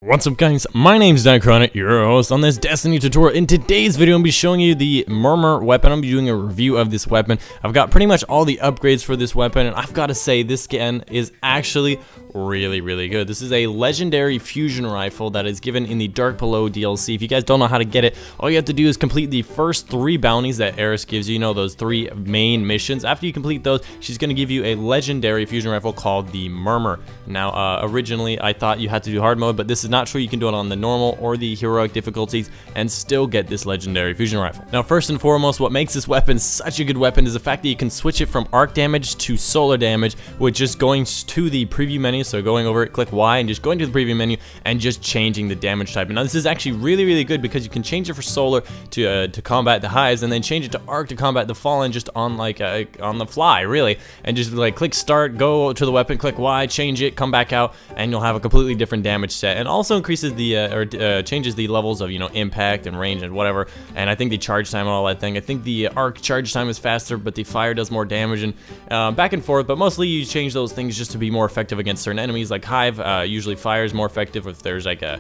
What's up guys, my name's Diachronic, your host on this Destiny tutorial. In today's video, I'm going to be showing you the Murmur weapon. I'm going to be doing a review of this weapon. I've got pretty much all the upgrades for this weapon, and I've got to say, this skin is actually really good. This is a legendary fusion rifle that is given in the Dark Below DLC. If you guys don't know how to get it, all you have to do is complete the first 3 bounties that Eris gives you. You know, those 3 main missions. After you complete those, she's going to give you a legendary fusion rifle called the Murmur. Now, originally, I thought you had to do hard mode, but this is not true. You can do it on the normal or the heroic difficulties and still get this legendary fusion rifle. Now, first and foremost, what makes this weapon such a good weapon is the fact that you can switch it from arc damage to solar damage with just going to the preview menu. So going over it, click Y, and just going to the preview menu and just changing the damage type. And now this is actually really good because you can change it for solar to combat the highs, and then change it to arc to combat the fallen, just on like on the fly, really. And just like click start, go to the weapon, click Y, change it, come back out, and you'll have a completely different damage set. And also increases the changes the levels of, you know, impact and range and whatever. And I think the charge time and all that thing. I think the arc charge time is faster, but the fire does more damage, and back and forth. But mostly you change those things just to be more effective against certain enemies. Like Hive usually fire is more effective if there's like a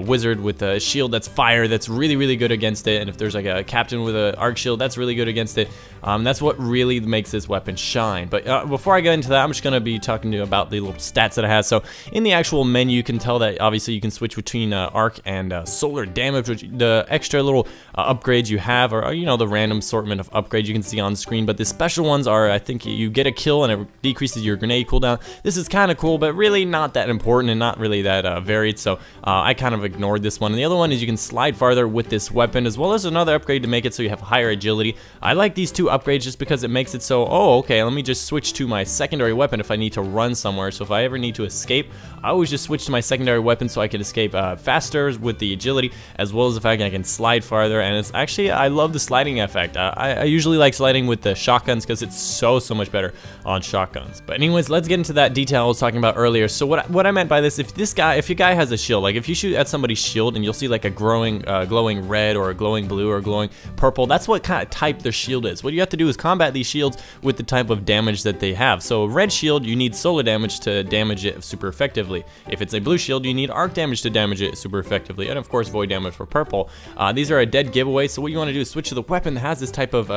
wizard with a shield that's fire, that's really good against it. And if there's like a captain with an arc shield, that's really good against it. That's what really makes this weapon shine. But before I get into that, I'm just gonna be talking to you about the little stats that it has. So in the actual menu, you can tell that obviously you can switch between arc and solar damage, which the extra little upgrades you have are, you know, the random assortment of upgrades you can see on screen. But the special ones are, I think you get a kill and it decreases your grenade cooldown. This is kind of cool, but really not that important and not really that varied. So I kind of ignored this one. And the other one is you can slide farther with this weapon, as well as another upgrade to make it so you have higher agility. I like these 2 upgrades just because it makes it so, oh, okay, let me just switch to my secondary weapon if I need to run somewhere. So if I ever need to escape, I always just switch to my secondary weapon so I can escape faster with the agility, as well as the fact that I can slide farther. And it's actually, I love the sliding effect. I usually like sliding with the shotguns because it's so much better on shotguns. But anyways, let's get into that detail I was talking about earlier. So what I meant by this, if your guy has a shield, like if you shoot at somebody's shield and you'll see like a glowing red or a glowing blue or a glowing purple, that's what kind of type their shield is. What you have to do is combat these shields with the type of damage that they have. So red shield, you need solar damage to damage it super effectively. If it's a blue shield, you need arc damage to damage it super effectively, and of course void damage for purple. These are a dead giveaway, so what you want to do is switch to the weapon that has this type of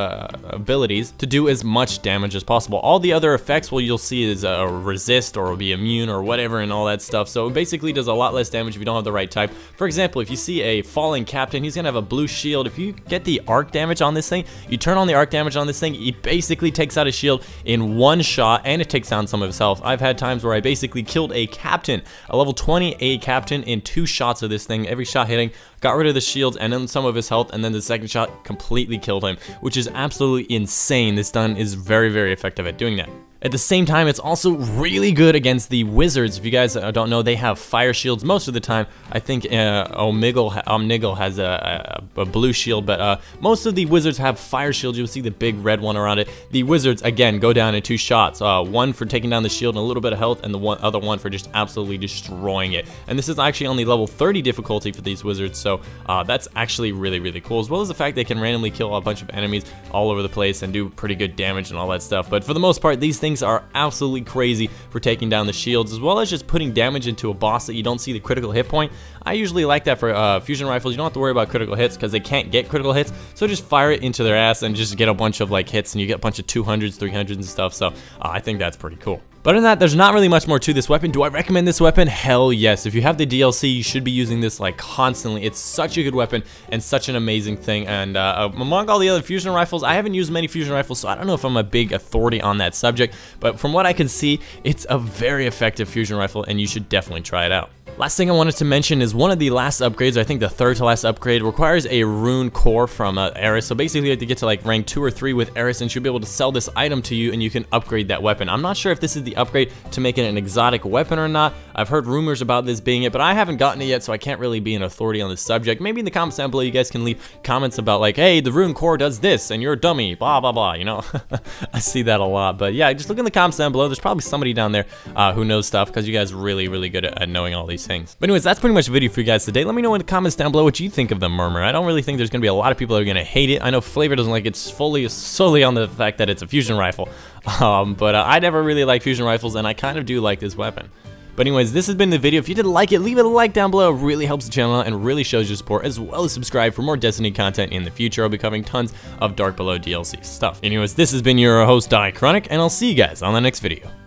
abilities to do as much damage as possible. All the other effects, well, you'll see is resist or be immune or whatever and all that stuff. So it basically does a lot less damage if you don't have the right type. For example, if you see a falling captain, he's gonna have a blue shield. If you get the arc damage on this thing, you turn on the arc damage on this thing, it basically takes out a shield in 1 shot, and it takes down some of his health. I've had times where I basically killed a captain, a level 28 captain, in 2 shots of this thing. Every shot hitting, got rid of the shields and then some of his health, and then the second shot completely killed him, which is absolutely insane. This stun is very effective at doing that. At the same time, it's also really good against the wizards. If you guys don't know, they have fire shields most of the time. I think Omnigel has a blue shield, but most of the wizards have fire shields. You'll see the big red one around it. The wizards, again, go down in 2 shots. One for taking down the shield and a little bit of health, and the other one for just absolutely destroying it. And this is actually only level 30 difficulty for these wizards, so that's actually really cool, as well as the fact they can randomly kill a bunch of enemies all over the place and do pretty good damage and all that stuff. But for the most part, these things are absolutely crazy for taking down the shields, as well as just putting damage into a boss that you don't see the critical hit point. I usually like that for fusion rifles. You don't have to worry about critical hits because they can't get critical hits, so just fire it into their ass and just get a bunch of like hits, and you get a bunch of 200s, 300s and stuff. So I think that's pretty cool. But other than that, there's not really much more to this weapon. Do I recommend this weapon? Hell yes. If you have the DLC, you should be using this like constantly. It's such a good weapon and such an amazing thing. And among all the other fusion rifles, I haven't used many fusion rifles, so I don't know if I'm a big authority on that subject. But from what I can see, it's a very effective fusion rifle, and you should definitely try it out. Last thing I wanted to mention is one of the last upgrades, I think the 3rd to last upgrade, requires a rune core from Eris. So basically you have to get to like rank 2 or 3 with Eris, and she'll be able to sell this item to you and you can upgrade that weapon. I'm not sure if this is the upgrade to make it an exotic weapon or not. I've heard rumors about this being it, but I haven't gotten it yet, so I can't really be an authority on this subject. Maybe in the comments down below you guys can leave comments about like, hey, the rune core does this and you're a dummy, blah blah, you know. I see that a lot. But yeah, just look in the comments down below. There's probably somebody down there who knows stuff, because you guys are really good at knowing all these things. But anyways, that's pretty much the video for you guys today. Let me know in the comments down below what you think of the Murmur. I don't really think there's gonna be a lot of people that are gonna hate it. I know Flavor doesn't like it solely on the fact that it's a fusion rifle, but I never really liked fusion rifles, and I kind of do like this weapon. But anyways, this has been the video. If you did like it, leave it a like down below. It really helps the channel out and really shows your support, as well as subscribe for more Destiny content in the future. I'll be covering tons of Dark Below DLC stuff. Anyways, this has been your host, aquired, and I'll see you guys on the next video.